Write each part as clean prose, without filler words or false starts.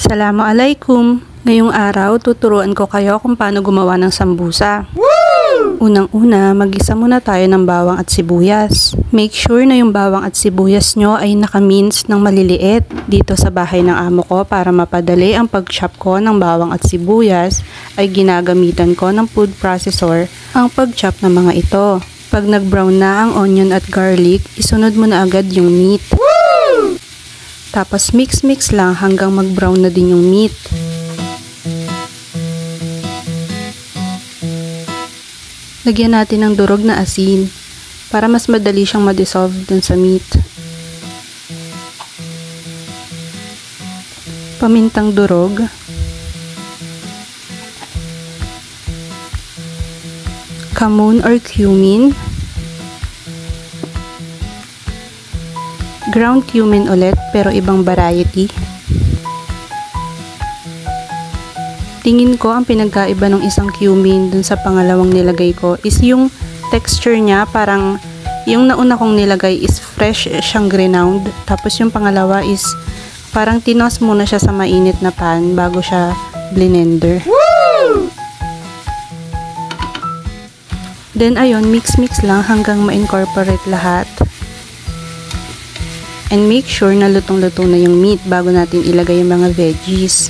Assalamualaikum! Ngayong araw, tuturuan ko kayo kung paano gumawa ng sambusa. Unang-una, mag-isa muna tayo ng bawang at sibuyas. Make sure na yung bawang at sibuyas nyo ay naka-mince ng maliliit dito sa bahay ng amo ko para mapadali ang pag-chop ko ng bawang at sibuyas ay ginagamitan ko ng food processor ang pag-chop ng mga ito. Pag nag-brown na ang onion at garlic, isunod mo na agad yung meat. Tapos mix-mix lang hanggang mag-brown na din yung meat. Lagyan natin ng durog na asin para mas madali siyang ma-dissolve dun sa meat. Pamintang durog. Cumin or cumin. Ground cumin ulit pero ibang variety. Tingin ko ang pinagkaiba ng isang cumin dun sa pangalawang nilagay ko is yung texture niya, parang yung nauna kong nilagay is fresh siyang grinound, tapos yung pangalawa is parang tinos muna siya sa mainit na pan bago siya blender. Then ayun, mix-mix lang hanggang ma-incorporate lahat. And make sure na lutong-luto na yung meat bago natin ilagay yung mga veggies.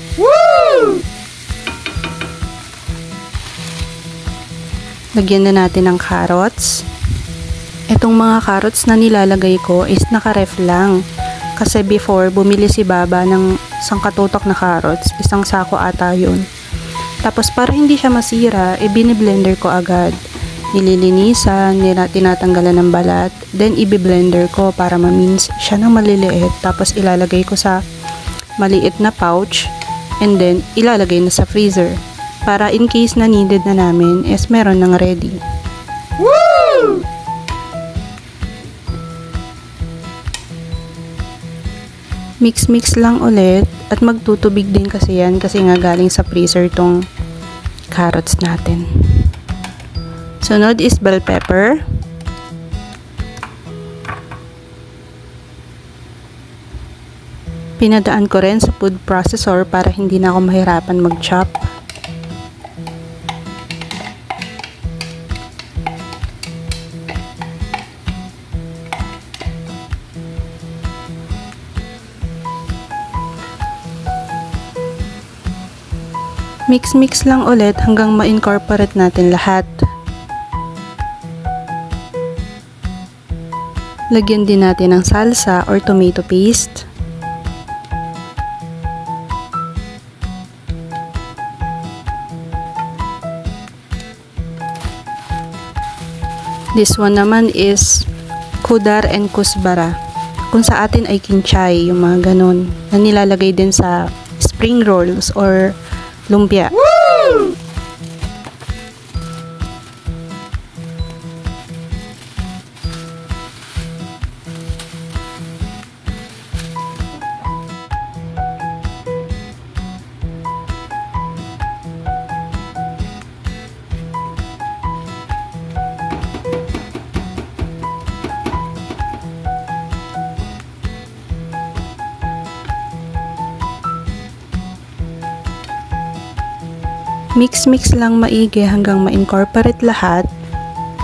Lagyan na natin ng carrots. Itong mga carrots na nilalagay ko is naka-ref lang. Kasi before, bumili si Baba ng isang katutok na carrots. Isang sako ata yun. Tapos para hindi siya masira, biniblender ko agad. Nililinisan, tinatanggalan ng balat. Then ibiblender ko para ma-mince siya ng maliliit. Tapos ilalagay ko sa maliit na pouch. And then ilalagay na sa freezer. Para in case na needed na namin, is meron nang ready. Woo! Mix-mix lang ulit at magtutubig din kasi yan kasi nga galing sa freezer tong carrots natin. Sunod is bell pepper. Pinadaan ko rin sa food processor para hindi na ako mahirapan mag-chop. Mix-mix lang ulit hanggang ma-incorporate natin lahat. Lagyan din natin ng salsa or tomato paste. This one naman is kudar and kusbara. Kung sa atin ay kinchay, yung mga ganun, na nilalagay din sa spring rolls or lumpia. Woo! Mix-mix lang maigi hanggang ma-incorporate lahat.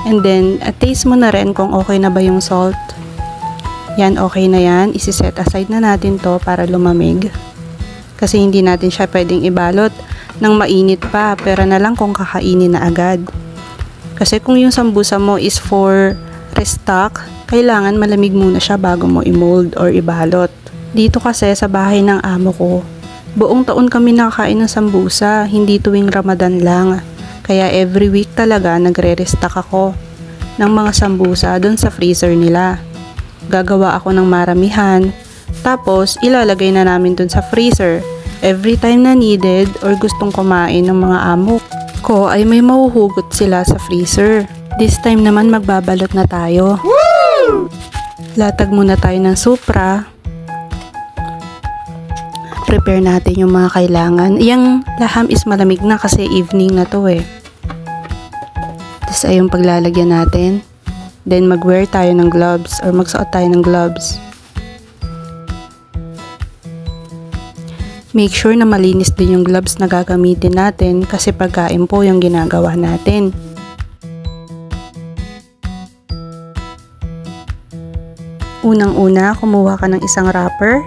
And then, taste mo na rin kung okay na ba yung salt. Yan, okay na yan. Isi-set aside na natin to para lumamig. Kasi hindi natin siya pwedeng ibalot ng mainit pa. Pero na lang kung kakainin na agad. Kasi kung yung sambusa mo is for restock, kailangan malamig muna siya bago mo i-mold or ibalot. Dito kasi sa bahay ng amo ko, buong taon kami nakakain ng sambusa, hindi tuwing Ramadan lang. Kaya every week talaga nagre-restock ako ng mga sambusa doon sa freezer nila. Gagawa ako ng maramihan, tapos ilalagay na namin doon sa freezer. Every time na needed or gustong kumain ng mga amo ko ay may mahuhugot sila sa freezer. This time naman magbabalot na tayo. Woo! Latag muna tayo ng supra. Prepare natin yung mga kailangan. Yung laham is malamig na kasi evening na to eh. Tapos ay yung paglalagyan natin. Then mag-wear tayo ng gloves or magsuot tayo ng gloves. Make sure na malinis din yung gloves na gagamitin natin kasi pagkain po yung ginagawa natin. Unang-una, kumuha ka ng isang wrapper.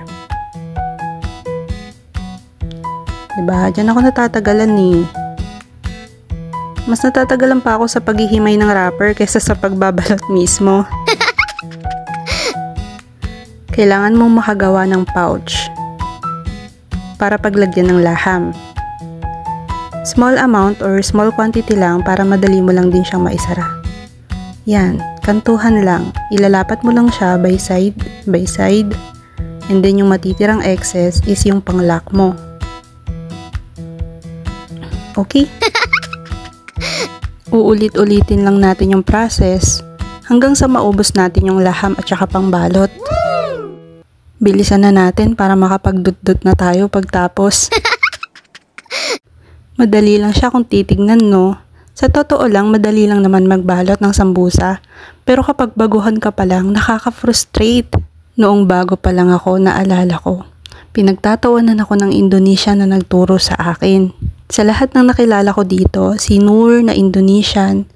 Diba? Diyan ako natatagalan eh. Mas natatagalan pa ako sa paghihimay ng wrapper kaysa sa pagbabalot mismo. Kailangan mong makagawa ng pouch para paglagyan ng laham. Small amount or small quantity lang para madali mo lang din siyang maisara. Yan, kantuhan lang. Ilalapat mo lang siya by side. And then yung matitirang excess is yung pang-lock mo. Okay? Uulit-ulitin lang natin yung process hanggang sa maubos natin yung laham at saka pangbalot. Bilisan na natin para makapagdut-dut na tayo pagtapos. Madali lang siya kung titignan, no? Sa totoo lang, madali lang naman magbalot ng sambusa. Pero kapag baguhan ka pa lang, nakaka-frustrate. Noong bago pa lang ako, naalala ko. Pinagtatawanan ako ng Indonesian na nagturo sa akin. Sa lahat ng nakilala ko dito, si Noor na Indonesian,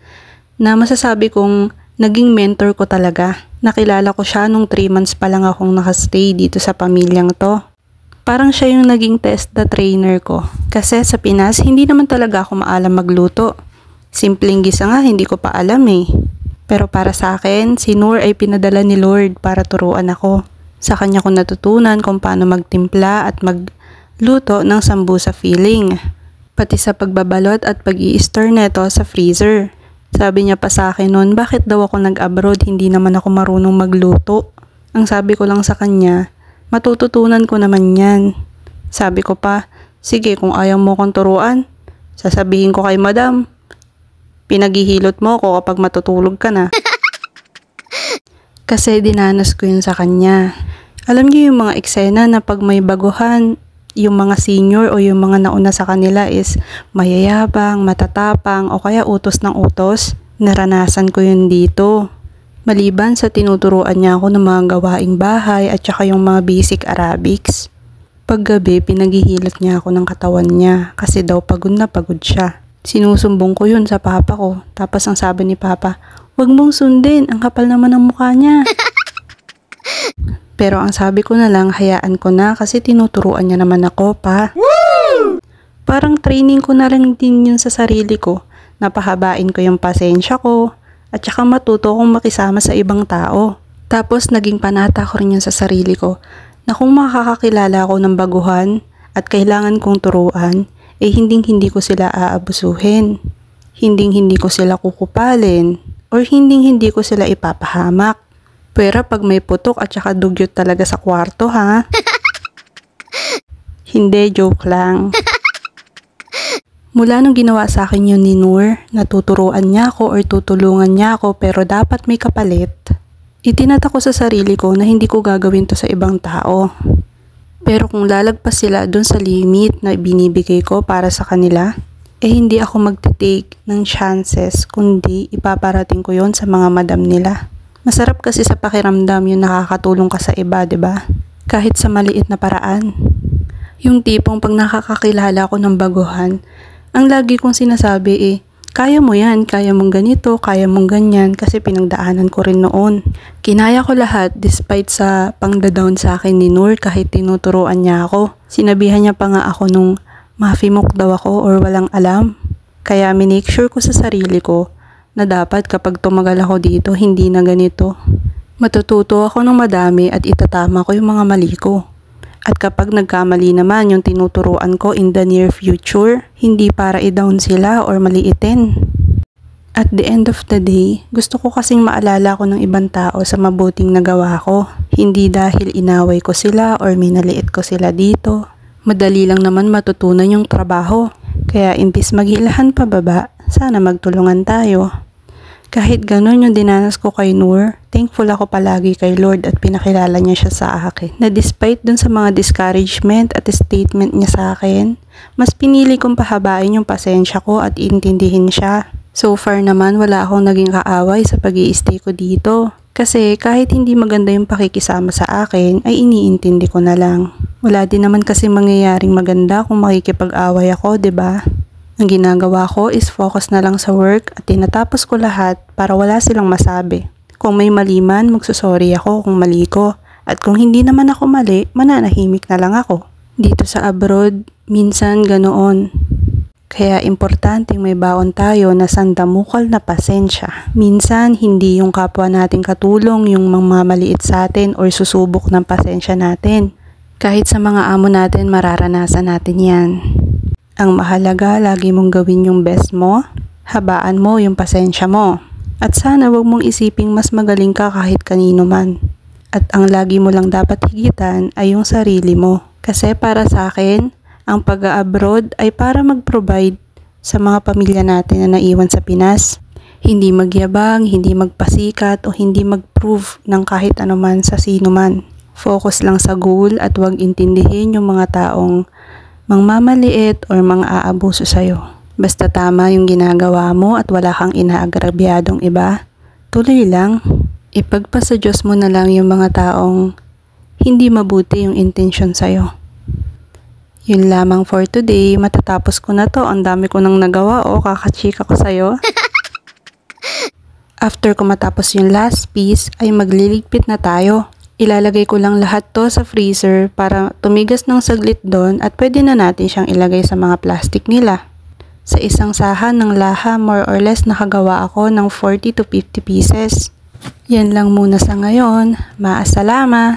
na masasabi kong naging mentor ko talaga. Nakilala ko siya nung 3 months pa lang akong nakastay dito sa pamilyang to. Parang siya yung naging test the trainer ko. Kasi sa Pinas, hindi naman talaga ako maalam magluto. Simpleng gisa nga, hindi ko pa alam eh. Pero para sa akin, si Noor ay pinadala ni Lord para turuan ako. Sa kanya ko natutunan kung paano magtimpla at magluto ng sambusa filling. Pati sa pagbabalot at pag-i-store neto sa freezer. Sabi niya pa sa akin noon, bakit daw ako nag-abroad, hindi naman ako marunong magluto. Ang sabi ko lang sa kanya, matututunan ko naman yan. Sabi ko pa, sige kung ayaw mo kong turuan, sasabihin ko kay madam, pinaghihilot mo ko kapag matutulog ka na. Kasi dinanas ko yun sa kanya. Alam niyo yung mga eksena na pag may baguhan, yung mga senior o yung mga nauna sa kanila is mayayabang, matatapang o kaya utos ng utos. Naranasan ko yun dito. Maliban sa tinuturuan niya ako ng mga gawaing bahay at saka yung mga basic Arabics. Paggabi, pinaghihilot niya ako ng katawan niya kasi daw pagod na pagod siya. Sinusumbong ko yun sa papa ko. Tapos ang sabi ni papa, "Wag mong sundin, ang kapal naman ng mukha niya." Pero ang sabi ko na lang, hayaan ko na kasi tinuturuan niya naman ako pa. Woo! Parang training ko na lang din yun sa sarili ko. Napahabain ko yung pasensya ko at saka matuto kong makisama sa ibang tao. Tapos naging panata ko rin yun sa sarili ko na kung makakakilala ako ng baguhan at kailangan kong turuan, eh hindi ko sila aabusuhin. Hindi ko sila kukupalin or hindi ko sila ipapahamak. Pero pag may putok at saka dugyot talaga sa kwarto, ha? Hindi, joke lang. Mula nung ginawa sa akin yun ni Noor, natuturuan niya ako or tutulungan niya ako pero dapat may kapalit. Itinata ko sa sarili ko na hindi ko gagawin to sa ibang tao. Pero kung lalagpas sila dun sa limit na binibigay ko para sa kanila, eh hindi ako magtitake ng chances kundi ipaparating ko yon sa mga madam nila. Masarap kasi sa pakiramdam yung nakakatulong ka sa iba, 'di ba? Kahit sa maliit na paraan. Yung tipong pag nakakakilala ko ng baguhan, ang lagi kong sinasabi kaya mo yan, kaya mong ganito, kaya mong ganyan kasi pinagdaanan ko rin noon. Kinaya ko lahat despite sa pangda-down sa akin ni Noor kahit tinuturuan niya ako. Sinabihan niya pa nga ako nung mafimok daw ako or walang alam. Kaya minake sure ko sa sarili ko na dapat kapag tumagal ako dito, hindi na ganito. Matututo ako ng madami at itatama ko yung mga mali ko. At kapag nagkamali naman yung tinuturuan ko in the near future, hindi para i-down sila or maliitin. At the end of the day, gusto ko kasing maalala ko ng ibang tao sa mabuting nagawa ko. Hindi dahil inaway ko sila or minaliit ko sila dito. Madali lang naman matutunan yung trabaho. Kaya imbis maghilahan pababa, sana magtulungan tayo. Kahit ganun yung dinanas ko kay Noor, thankful ako palagi kay Lord at pinakilala niya siya sa akin. Na despite dun sa mga discouragement at statement niya sa akin, mas pinili kong pahabain yung pasensya ko at intindihin siya. So far naman wala akong naging kaaway sa pag-i-stay ko dito. Kasi kahit hindi maganda yung pakikisama sa akin, ay iniintindi ko na lang. Wala din naman kasi mangyayaring maganda kung makikipag-away ako, 'di ba? Ang ginagawa ko is focus na lang sa work at tinatapos ko lahat para wala silang masabi. Kung may mali man, magsusorry ako kung mali ko. At kung hindi naman ako mali, mananahimik na lang ako. Dito sa abroad, minsan ganoon. Kaya importanteng may baon tayo na sandamukal na pasensya. Minsan, hindi yung kapwa nating katulong yung mamamaliit sa atin or susubok ng pasensya natin. Kahit sa mga amo natin, mararanasan natin yan. Ang mahalaga, lagi mong gawin yung best mo, habaan mo yung pasensya mo. At sana wag mong isiping mas magaling ka kahit kanino man. At ang lagi mo lang dapat higitan ay yung sarili mo. Kasi para sa akin, ang pag-abroad ay para mag-provide sa mga pamilya natin na naiwan sa Pinas. Hindi magyabang, hindi magpasikat o hindi mag-prove ng kahit anuman sa sino man. Focus lang sa goal at huwag intindihin yung mga taong mangmamaliit or mang-aabuso sa'yo. Basta tama yung ginagawa mo at wala kang inaagrabyadong iba, tuloy lang. Ipagpasa Diyos mo na lang yung mga taong hindi mabuti yung intention sa'yo. Yun lamang for today. Matatapos ko na to. Ang dami ko nang nagawa. Kakachika ko sa'yo. After ko matapos yung last piece, ay magliligpit na tayo. Ilalagay ko lang lahat to sa freezer para tumigas ng saglit doon at pwede na natin siyang ilagay sa mga plastic nila. Sa isang sahan ng laha, more or less nakagawa ako ng 40 to 50 pieces. Yan lang muna sa ngayon. Maasalama!